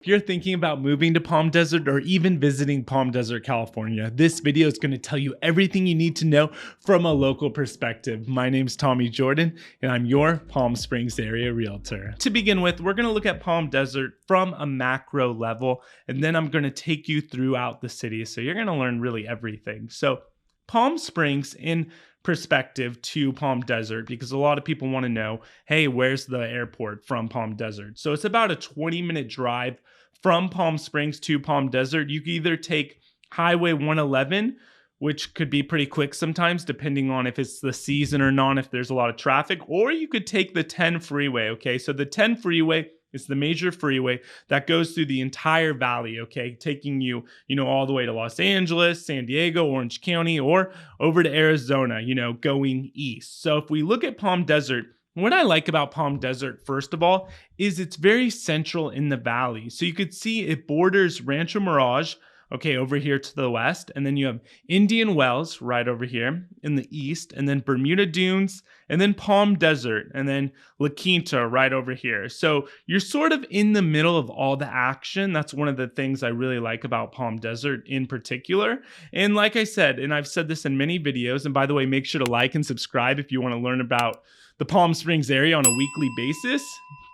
If you're thinking about moving to Palm Desert or even visiting Palm Desert, California, this video is going to tell you everything you need to know from a local perspective. My name's Tommy Jordan, and I'm your Palm Springs area realtor. To begin with, we're going to look at Palm Desert from a macro level, and then I'm going to take you throughout the city. So you're going to learn really everything. So Palm Springs in perspective to Palm Desert, because a lot of people want to know, hey, where's the airport from Palm Desert? So it's about a 20-minute drive from Palm Springs to Palm Desert. You can either take Highway 111, which could be pretty quick sometimes, depending on if it's the season or not, if there's a lot of traffic, or you could take the 10 freeway, okay? So the 10 freeway is the major freeway that goes through the entire valley, okay? Taking you, all the way to Los Angeles, San Diego, Orange County, or over to Arizona, going east. So if we look at Palm Desert, what I like about Palm Desert, first of all, is it's very central in the valley. So you could see it borders Rancho Mirage, okay, over here to the west. And then you have Indian Wells right over here in the east. And then Bermuda Dunes, and then Palm Desert, and then La Quinta right over here. So you're sort of in the middle of all the action. That's one of the things I really like about Palm Desert in particular. And like I said, and I've said this in many videos, and by the way, make sure to like and subscribe if you want to learn about the Palm Springs area on a weekly basis.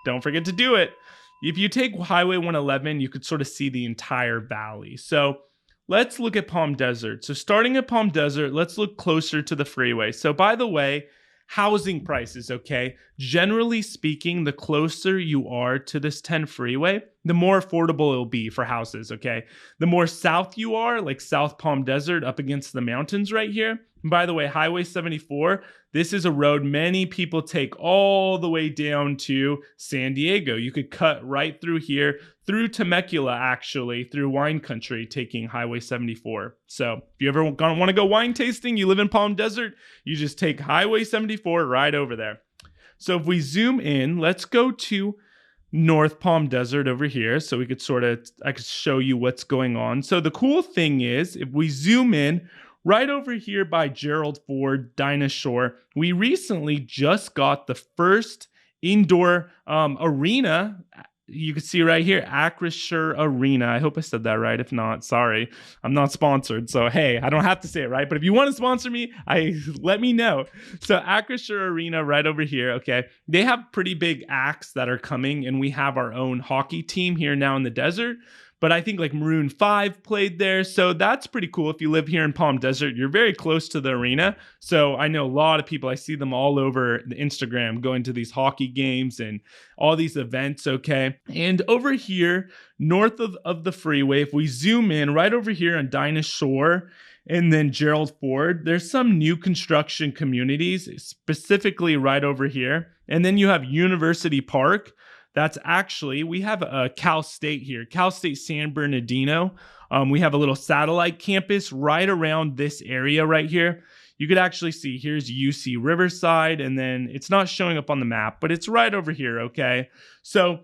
Don't forget to do it. If you take Highway 111, you could sort of see the entire valley. So let's look at Palm Desert. So starting at Palm Desert, let's look closer to the freeway. So by the way, housing prices, okay? Generally speaking, the closer you are to this 10 freeway, the more affordable it'll be for houses, okay? The more south you are, like South Palm Desert up against the mountains right here. And by the way, Highway 74, this is a road many people take all the way down to San Diego. You could cut right through here, through Temecula, actually, through wine country, taking Highway 74. So if you ever want to go wine tasting, you live in Palm Desert, you just take Highway 74 right over there. So if we zoom in, let's go to North Palm Desert over here. So we could I could show you what's going on. So the cool thing is, if we zoom in, right over here by Gerald Ford, Dinah Shore, we recently just got the first indoor arena. You can see right here, Acrisure Arena. I hope I said that right. If not, sorry. I'm not sponsored. So, hey, I don't have to say it right. But if you want to sponsor me, let me know. So Acrisure Arena right over here, okay. They have pretty big acts that are coming, and we have our own hockey team here now in the desert. But I think like Maroon 5 played there. So that's pretty cool. If you live here in Palm Desert, you're very close to the arena. So I know a lot of people, I see them all over the Instagram going to these hockey games and all these events, okay? And over here, north of the freeway, if we zoom in right over here on Dinah Shore and then Gerald Ford, there's some new construction communities, specifically right over here. And then you have University Park. That's actually, we have a Cal State here, Cal State San Bernardino. We have a little satellite campus right around this area right here. You could actually see, here's UC Riverside, and then it's not showing up on the map, but it's right over here, okay? So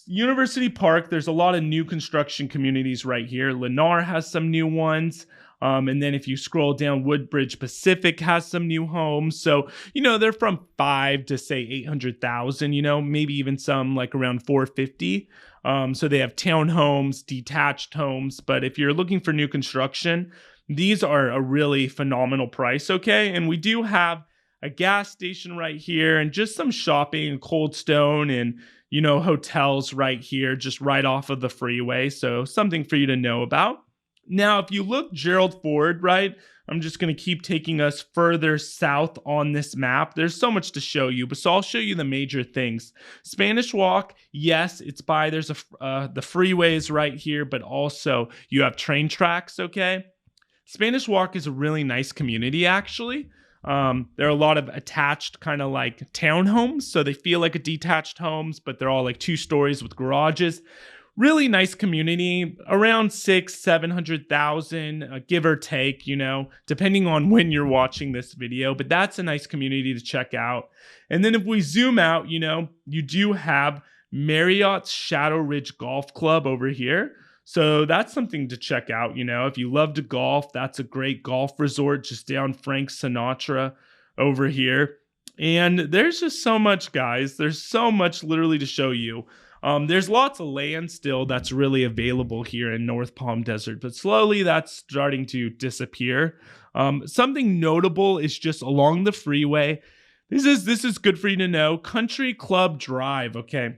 University Park, there's a lot of new construction communities right here. Lennar has some new ones. And then if you scroll down, Woodbridge Pacific has some new homes. So, they're from 5 to say 800,000, maybe even some like around 450. So they have townhomes, detached homes. But if you're looking for new construction, these are a really phenomenal price, okay? And we do have a gas station right here and just some shopping and Cold Stone and, hotels right here, just right off of the freeway. So something for you to know about. Now, if you look Gerald Ford, right, I'm just going to keep taking us further south on this map. There's so much to show you, but so I'll show you the major things. Spanish Walk, yes, it's there's the freeways right here, but also you have train tracks, okay? Spanish Walk is a really nice community, actually. There are a lot of attached kind of like townhomes, so they feel like a detached homes, but they're all like 2 stories with garages. Really nice community, around 600,000-700,000, give or take, depending on when you're watching this video. But that's a nice community to check out. And then if we zoom out, you do have Marriott's Shadow Ridge Golf Club over here. So that's something to check out. If you love to golf, that's a great golf resort just down Frank Sinatra over here. And there's just so much, guys. There's so much literally to show you. There's lots of land still that's really available here in North Palm Desert, but slowly that's starting to disappear. Something notable is just along the freeway. This is good for you to know. Country Club Drive, okay?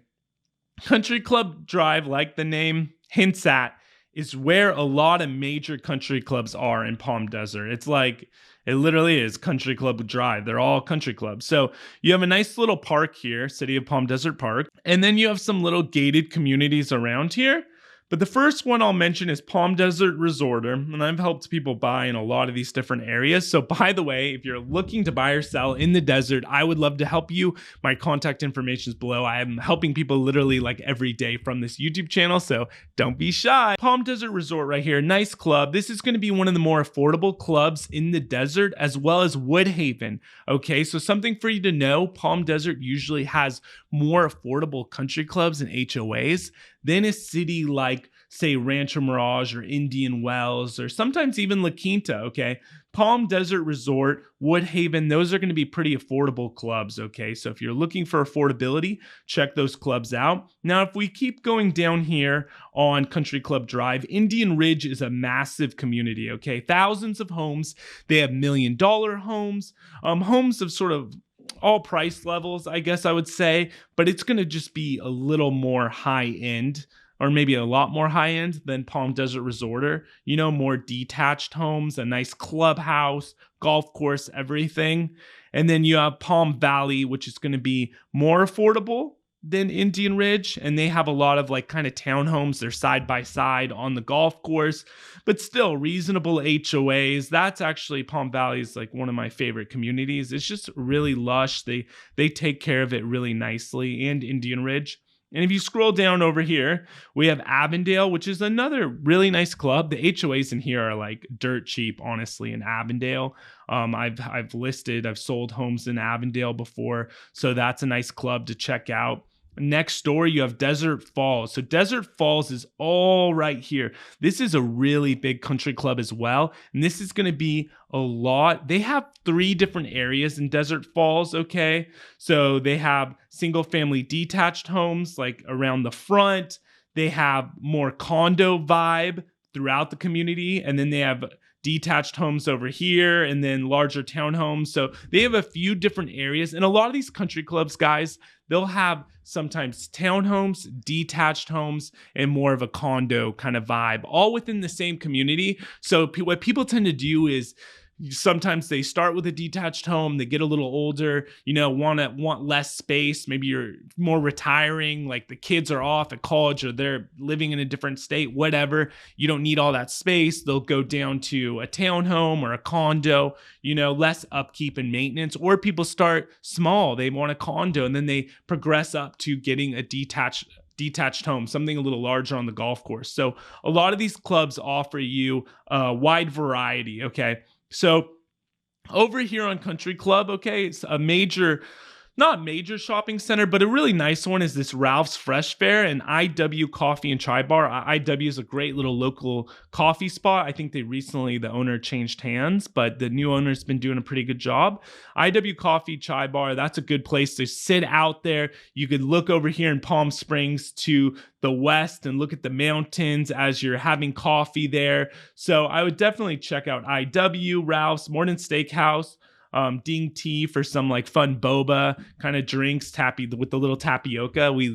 Country Club Drive, like the name hints at, is where a lot of major country clubs are in Palm Desert. It's like, it literally is Country Club Drive. They're all country clubs. So you have a nice little park here, City of Palm Desert Park, and then you have some little gated communities around here. But the first one I'll mention is Palm Desert Resorter, and I've helped people buy in a lot of these different areas. So by the way, if you're looking to buy or sell in the desert, I would love to help you. My contact information is below. I am helping people literally like every day from this YouTube channel, so don't be shy. Palm Desert Resort right here, nice club. This is going to be one of the more affordable clubs in the desert, as well as Woodhaven. Okay, so something for you to know, Palm Desert usually has more affordable country clubs and HOAs than a city like, say, Rancho Mirage or Indian Wells, or sometimes even La Quinta, okay? Palm Desert Resort, Woodhaven, those are going to be pretty affordable clubs, okay? So if you're looking for affordability, check those clubs out. Now, if we keep going down here on Country Club Drive, Indian Ridge is a massive community, okay? Thousands of homes. They have $1 million homes, homes of sort of all price levels, I guess I would say, but it's going to just be a little more high end, or maybe a lot more high end than Palm Desert Resorter. You know, more detached homes, a nice clubhouse, golf course, everything. And then you have Palm Valley, which is going to be more affordable than Indian Ridge, and they have a lot of like kind of townhomes. They're side by side on the golf course, but still reasonable HOAs. That's actually, Palm Valley is like one of my favorite communities. It's just really lush. They take care of it really nicely, and Indian Ridge. And if you scroll down over here, we have Avondale, which is another really nice club. The HOAs in here are like dirt cheap, honestly, in Avondale. I've sold homes in Avondale before, so that's a nice club to check out. Next door, you have Desert Falls. So Desert Falls is all right here. This is a really big country club as well. And this is going to be a lot. They have 3 different areas in Desert Falls, okay? So they have single family detached homes like around the front. They have more condo vibe throughout the community. And then they have detached homes over here, and then larger townhomes. So they have a few different areas. And a lot of these country clubs, guys, they'll have sometimes townhomes, detached homes, and more of a condo kind of vibe, all within the same community. So what people tend to do is sometimes they start with a detached home, they get a little older, you know, want less space. Maybe you're more retiring, like the kids are off at college or they're living in a different state, whatever. You don't need all that space. They'll go down to a townhome or a condo, you know, less upkeep and maintenance. Or people start small, they want a condo, and then they progress up to getting a detached home, something a little larger on the golf course. So a lot of these clubs offer you a wide variety, okay? So over here on Country Club, okay, it's a not major shopping center, but a really nice one is this Ralph's Fresh Fare and IW Coffee and Chai Bar. IW is a great little local coffee spot. I think the owner changed hands, but the new owner's been doing a pretty good job. IW Coffee Chai Bar, that's a good place to sit out there. You could look over here in Palm Springs to the west and look at the mountains as you're having coffee there. So I would definitely check out IW, Ralph's, Morning Steakhouse, Ding Tea for some like fun boba kind of drinks, with the little tapioca. We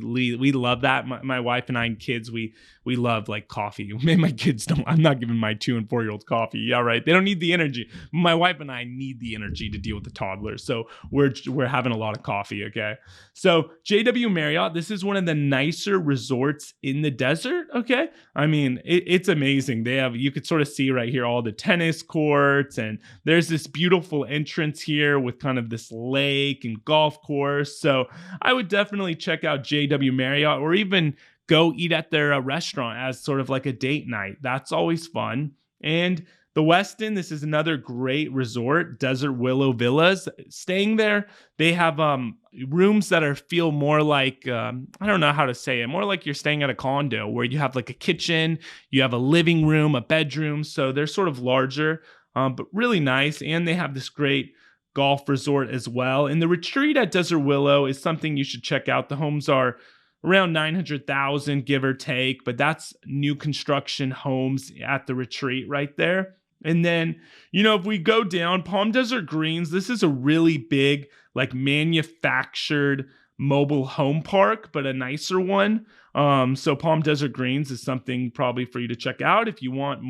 love that. My wife and I and kids, we love like coffee. My kids don't. I'm not giving my 2 and 4-year-olds coffee. Yeah, right. They don't need the energy. My wife and I need the energy to deal with the toddlers. So we're having a lot of coffee. Okay. So JW Marriott, this is one of the nicer resorts in the desert. Okay. I mean, it's amazing. You could sort of see right here all the tennis courts, and there's this beautiful entrance here with kind of this lake and golf course. So I would definitely check out JW Marriott, or even go eat at their restaurant as sort of like a date night. That's always fun. And the Westin, this is another great resort, Desert Willow Villas. Staying there, they have rooms that feel more like, I don't know how to say it, more like you're staying at a condo, where you have like a kitchen, you have a living room, a bedroom. So they're sort of larger, but really nice. And they have this great golf resort as well. And the retreat at Desert Willow is something you should check out. The homes are around 900,000, give or take, but that's new construction homes at the retreat right there. And then, if we go down Palm Desert Greens, this is a really big, like manufactured mobile home park, but a nicer one. So Palm Desert Greens is something probably for you to check out if you want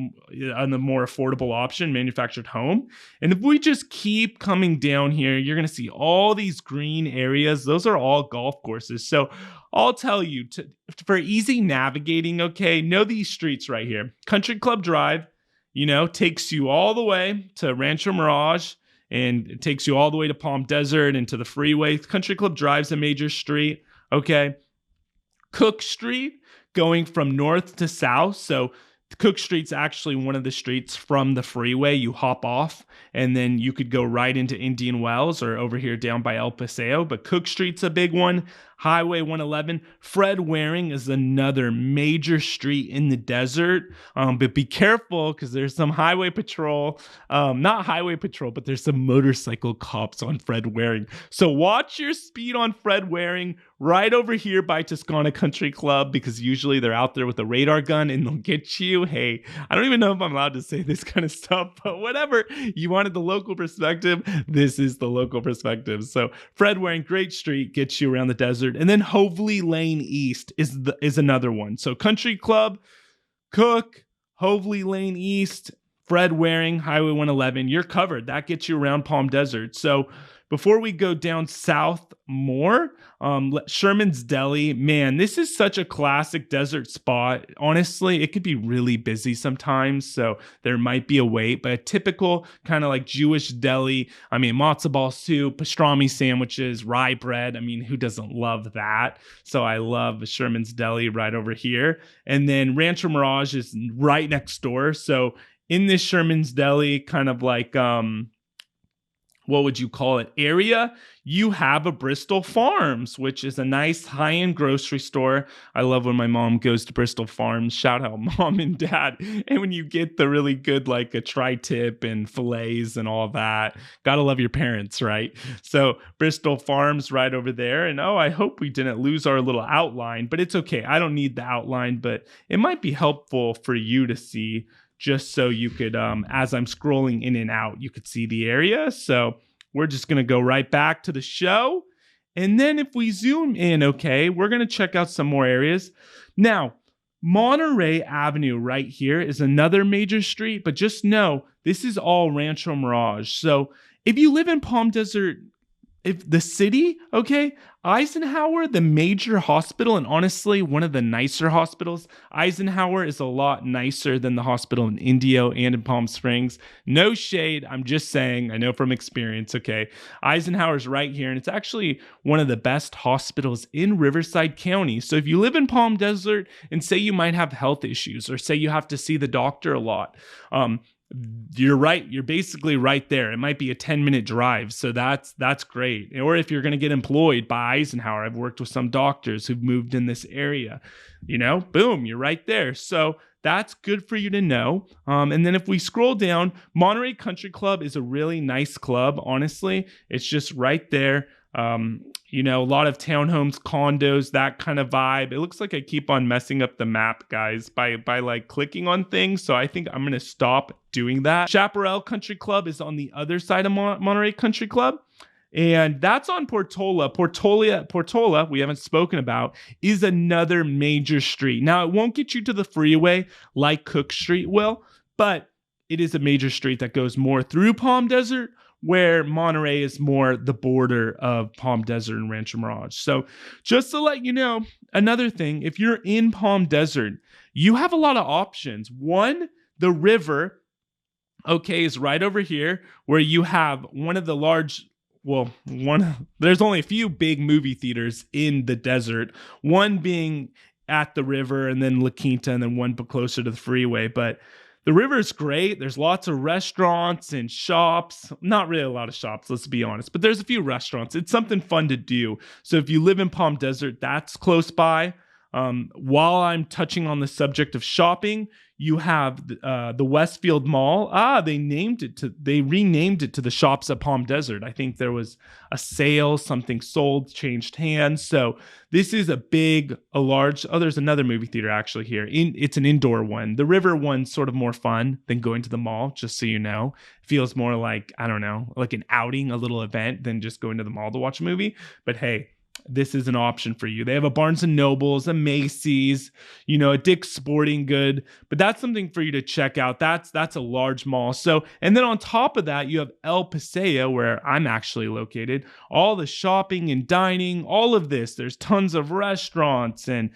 a more affordable option, manufactured home. And if we just keep coming down here, you're going to see all these green areas. Those are all golf courses. So I'll tell you, for easy navigating, okay, know these streets right here. Country Club Drive, takes you all the way to Rancho Mirage, and it takes you all the way to Palm Desert and to the freeway. Country Club Drive's a major street, okay? Cook Street, going from north to south. So Cook Street's actually one of the streets from the freeway. You hop off, and then you could go right into Indian Wells or over here down by El Paseo. But Cook Street's a big one. Highway 111. Fred Waring is another major street in the desert. But be careful, because there's some highway patrol. Not highway patrol, but there's some motorcycle cops on Fred Waring. So watch your speed on Fred Waring right over here by Toscana Country Club, because usually they're out there with a radar gun and they'll get you. Hey, I don't even know if I'm allowed to say this kind of stuff, but whatever. You wanted the local perspective. This is the local perspective. So Fred Waring, great street, gets you around the desert. And then Hoveley Lane East is another one. So Country Club, Cook, Hoveley Lane East, Fred Waring, Highway 111, you're covered. That gets you around Palm Desert. So before we go down south more, Sherman's Deli, man, this is such a classic desert spot. Honestly, it could be really busy sometimes, so there might be a wait, but a typical kind of like Jewish deli, matzo ball soup, pastrami sandwiches, rye bread. Who doesn't love that? So I love Sherman's Deli right over here. And then Rancho Mirage is right next door. So in this Sherman's Deli, kind of like, what would you call it, area, you have a Bristol Farms, which is a nice high-end grocery store. I love when my mom goes to Bristol Farms. Shout out mom and dad. And when you get the really good, like a tri-tip and fillets and all that, gotta love your parents, right? So Bristol Farms right over there. And I hope we didn't lose our little outline, but it's okay. I don't need the outline, but it might be helpful for you to see, just so you could, as I'm scrolling in and out, you could see the area. So we're just going to go right back to the show. And then if we zoom in, okay, we're going to check out some more areas. Now, Monterey Avenue right here is another major street, but just know this is all Rancho Mirage. So if you live in Palm Desert, if the city, okay, Eisenhower, the major hospital, and honestly, one of the nicer hospitals. Eisenhower is a lot nicer than the hospital in Indio and in Palm Springs. No shade, I'm just saying, I know from experience, okay? Eisenhower's right here, and it's actually one of the best hospitals in Riverside County. So if you live in Palm Desert and say you might have health issues, or say you have to see the doctor a lot, you're right. You're basically right there. It might be a 10-minute drive. So that's great. Or if you're going to get employed by Eisenhower, I've worked with some doctors who've moved in this area, boom, you're right there. So that's good for you to know. And then if we scroll down, Monterey Country Club is a really nice club. Honestly, it's just right there. A lot of townhomes, condos, that kind of vibe. It looks like I keep on messing up the map, guys, by like clicking on things. So I think I'm going to stop doing that. Chaparral Country Club is on the other side of Monterey Country Club. And that's on Portola. Portola, we haven't spoken about, is another major street. Now, it won't get you to the freeway like Cook Street will, but it is a major street that goes more through Palm Desert, where Monterey is more the border of Palm Desert and Rancho Mirage. So just to let you know, another thing, if you're in Palm Desert, you have a lot of options. One, the river, okay, is right over here, where you have one of the large, there's only a few big movie theaters in the desert, one being at the river and then La Quinta and then one closer to the freeway. But the river is great. There's lots of restaurants and shops. Not really a lot of shops, let's be honest, but there's a few restaurants. It's something fun to do. So if you live in Palm Desert, that's close by. While I'm touching on the subject of shopping, you have the Westfield Mall. They renamed it to the Shops at Palm Desert. I think there was a sale, something sold, changed hands. So this is there's another movie theater actually here. It's an indoor one. The river one's sort of more fun than going to the mall, just so you know. It feels more like, I don't know, like an outing, a little event than just going to the mall to watch a movie. But hey, this is an option for you. They have a Barnes and Nobles, a Macy's, a Dick's Sporting Good, but that's something for you to check out. That's a large mall. So, and then on top of that, you have El Paseo, where I'm actually located. All the shopping and dining, all of this. There's tons of restaurants and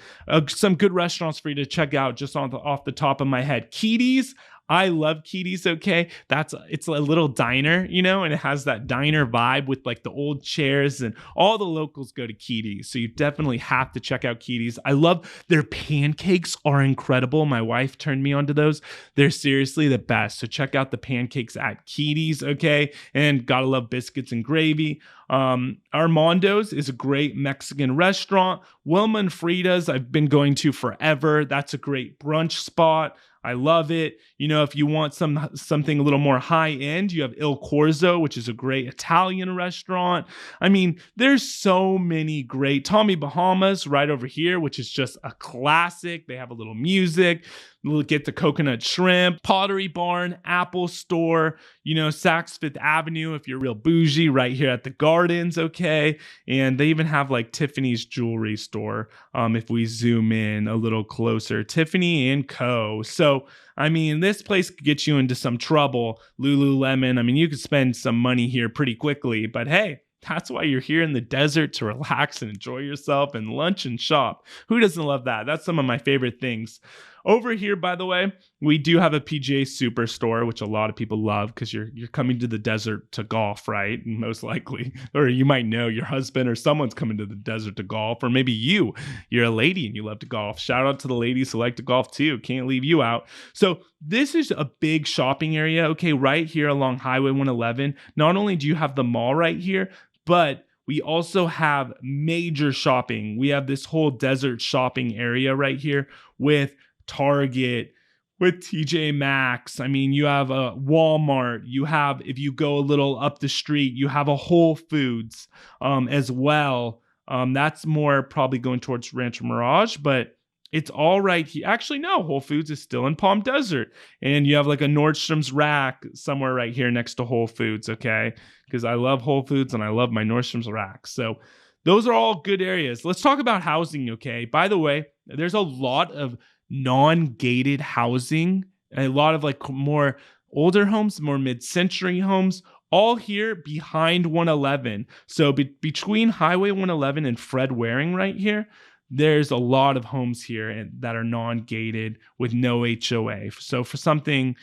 some good restaurants for you to check out just off the top of my head. Keaty's. I love Keaty's, okay? It's a little diner, and it has that diner vibe with like the old chairs, and all the locals go to Keaty's. So you definitely have to check out Keaty's. I love their pancakes are incredible. My wife turned me onto those. They're seriously the best. So check out the pancakes at Keaty's, okay? And gotta love biscuits and gravy. Armando's is a great Mexican restaurant. Wilma and Frida's I've been going to forever. That's a great brunch spot. I love it. If you want something a little more high end, you have Il Corso, which is a great Italian restaurant. I mean, there's so many great. Tommy Bahama's right over here, which is just a classic. They have a little music. We'll get the coconut shrimp, Pottery Barn, Apple Store, Saks Fifth Avenue if you're real bougie, right here at the Gardens, okay? And they even have like Tiffany's jewelry store if we zoom in a little closer. Tiffany & Co. So, I mean, this place could get you into some trouble. Lululemon, I mean, you could spend some money here pretty quickly, but hey, that's why you're here in the desert, to relax and enjoy yourself and lunch and shop. Who doesn't love that? That's some of my favorite things. Over here, by the way, we do have a PGA Superstore, which a lot of people love because you're coming to the desert to golf, right? Most likely. Or you might know your husband or someone's coming to the desert to golf. Or maybe you're a lady and you love to golf. Shout out to the ladies who like to golf too. Can't leave you out. So this is a big shopping area, okay, right here along Highway 111. Not only do you have the mall right here, but we also have major shopping. We have this whole desert shopping area right here with Target, with TJ Maxx. I mean, you have a Walmart. You have, if you go a little up the street, you have a Whole Foods as well. That's more probably going towards Rancho Mirage, but it's all right here. Actually, no, Whole Foods is still in Palm Desert. And you have like a Nordstrom's rack somewhere right here next to Whole Foods, okay? Because I love Whole Foods and I love my Nordstrom's rack. So those are all good areas. Let's talk about housing, okay? By the way, there's a lot of non-gated housing, a lot of like more older homes, more mid-century homes, all here behind 111. So between Highway 111 and Fred Waring right here, there's a lot of homes here that are non-gated with no HOA. So for something,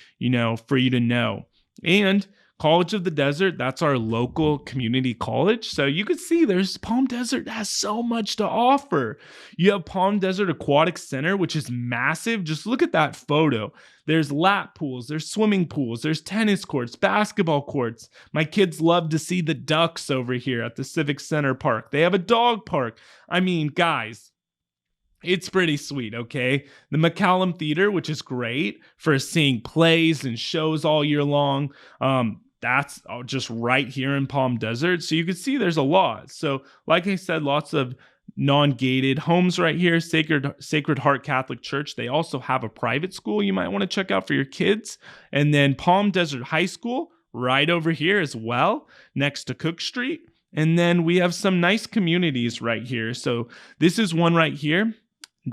for you to know. And College of the Desert, that's our local community college. So you can see Palm Desert has so much to offer. You have Palm Desert Aquatic Center, which is massive. Just look at that photo. There's lap pools, there's swimming pools, there's tennis courts, basketball courts. My kids love to see the ducks over here at the Civic Center Park. They have a dog park. I mean, guys, it's pretty sweet, okay? The McCallum Theater, which is great for seeing plays and shows all year long. That's just right here in Palm Desert. So you can see there's a lot. So like I said, lots of non-gated homes right here. Sacred Heart Catholic Church. They also have a private school you might want to check out for your kids. And then Palm Desert High School right over here as well, next to Cook Street. And then we have some nice communities right here. So this is one right here.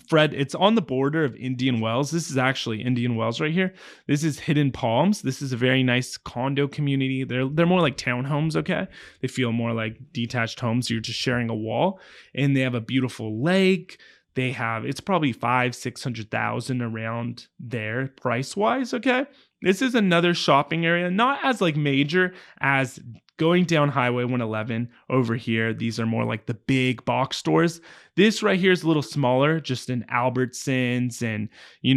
Fred, it's on the border of Indian Wells. This is actually Indian Wells right here. This is Hidden Palms. This is a very nice condo community. They're more like townhomes, okay? They feel more like detached homes. You're just sharing a wall. And they have a beautiful lake. It's probably $500,000-$600,000 around there price-wise, okay? This is another shopping area, not as like major as going down Highway 111 over here. These are more like the big box stores. This right here is a little smaller, just an Albertsons, and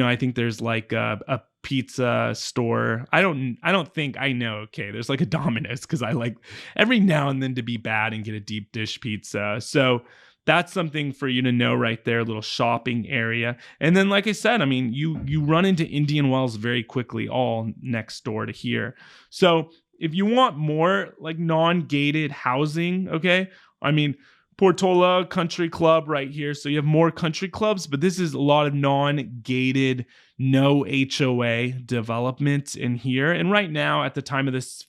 I think there's like a pizza store. I don't think I know. Okay, there's like a Domino's because I like every now and then to be bad and get a deep dish pizza. So, that's something for you to know right there, a little shopping area. And then, like I said, I mean, you run into Indian Wells very quickly, all next door to here. So if you want more like non-gated housing, okay, I mean, Portola Country Club right here. So you have more country clubs, but this is a lot of non-gated, no HOA developments in here. And right now, at the time of this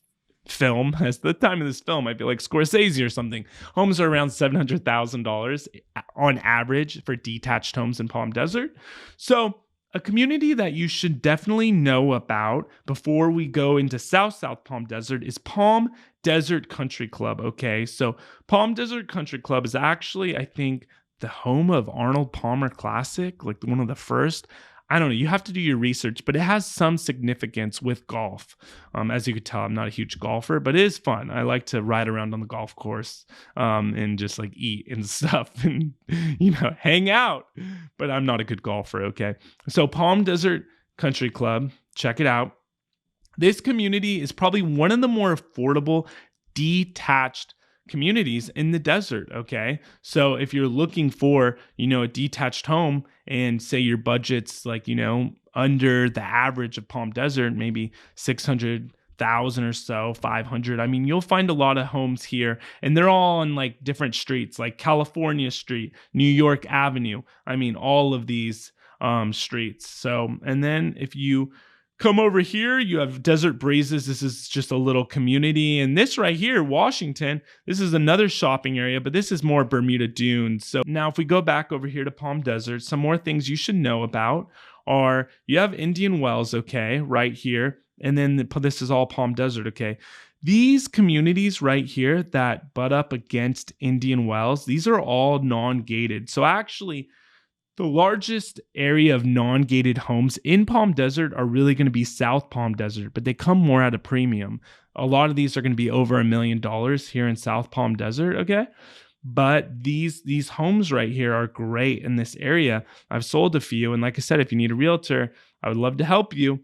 film, I feel like Scorsese or something, homes are around $700,000 on average for detached homes in Palm Desert. So a community that you should definitely know about before we go into South Palm Desert is Palm Desert Country Club, okay? So Palm Desert Country Club is actually, I think, the home of Arnold Palmer Classic, like one of the first. I don't know, you have to do your research, but it has some significance with golf. As you could tell, I'm not a huge golfer, but it is fun. I like to ride around on the golf course and just like eat and stuff and, hang out. But I'm not a good golfer, okay? So Palm Desert Country Club, check it out. This community is probably one of the more affordable, detached communities in the desert, okay? So if you're looking for, a detached home and say your budget's like, under the average of Palm Desert, maybe 600,000 or so, 500. I mean, you'll find a lot of homes here and they're all on like different streets, like California Street, New York Avenue. I mean, all of these streets. So, and then if you come over here, you have Desert Breezes. This is just a little community. And this right here, Washington, this is another shopping area, but this is more Bermuda Dunes. So now if we go back over here to Palm Desert, some more things you should know about are you have Indian Wells, okay, right here. And then this is all Palm Desert, okay. These communities right here that butt up against Indian Wells, these are all non-gated. So actually, the largest area of non-gated homes in Palm Desert are really going to be South Palm Desert, but they come more at a premium. A lot of these are going to be over $1 million here in South Palm Desert, okay? But these homes right here are great in this area. I've sold a few, and like I said, if you need a realtor, I would love to help you.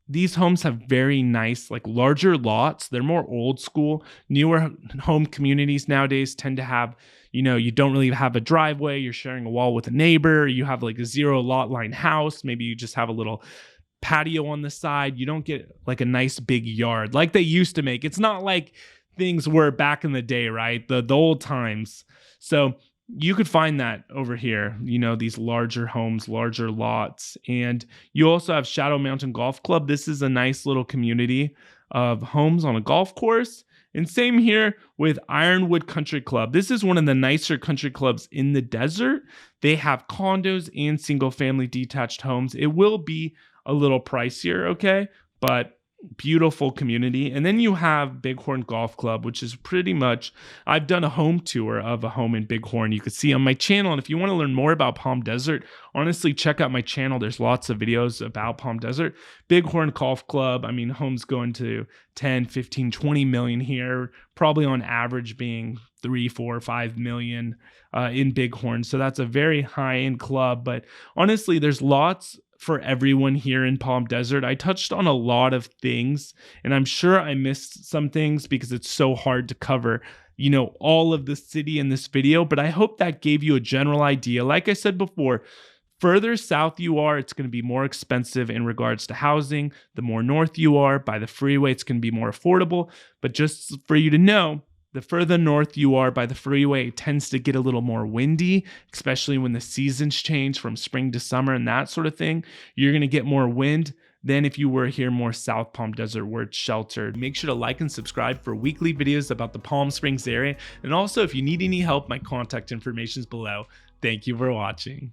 These homes have very nice, like larger lots. They're more old school. Newer home communities nowadays tend to have, you don't really have a driveway. You're sharing a wall with a neighbor. You have like a 0 lot line house. Maybe you just have a little patio on the side. You don't get like a nice big yard like they used to make. It's not like things were back in the day, right? The old times. So you could find that over here, these larger homes, larger lots. And you also have Shadow Mountain Golf Club. This is a nice little community of homes on a golf course. And same here with Ironwood Country Club. This is one of the nicer country clubs in the desert. They have condos and single family detached homes. It will be a little pricier, okay? But beautiful community. And then you have Bighorn Golf Club, which is pretty much, I've done a home tour of a home in Bighorn. You can see on my channel. And if you want to learn more about Palm Desert, honestly, check out my channel. There's lots of videos about Palm Desert. Bighorn Golf Club, I mean, homes going to 10, 15, 20 million here, probably on average being 3, 4, 5 million in Bighorn. So that's a very high-end club. But honestly, there's lots for everyone here in Palm Desert. I touched on a lot of things, and I'm sure I missed some things because it's so hard to cover, all of the city in this video, but I hope that gave you a general idea. Like I said before, further south you are, it's going to be more expensive in regards to housing. The more north you are by the freeway, it's going to be more affordable. But just for you to know, the further north you are by the freeway, it tends to get a little more windy, especially when the seasons change from spring to summer and that sort of thing. You're going to get more wind than if you were here more South Palm Desert where it's sheltered. Make sure to like and subscribe for weekly videos about the Palm Springs area. And also, if you need any help, my contact information is below. Thank you for watching.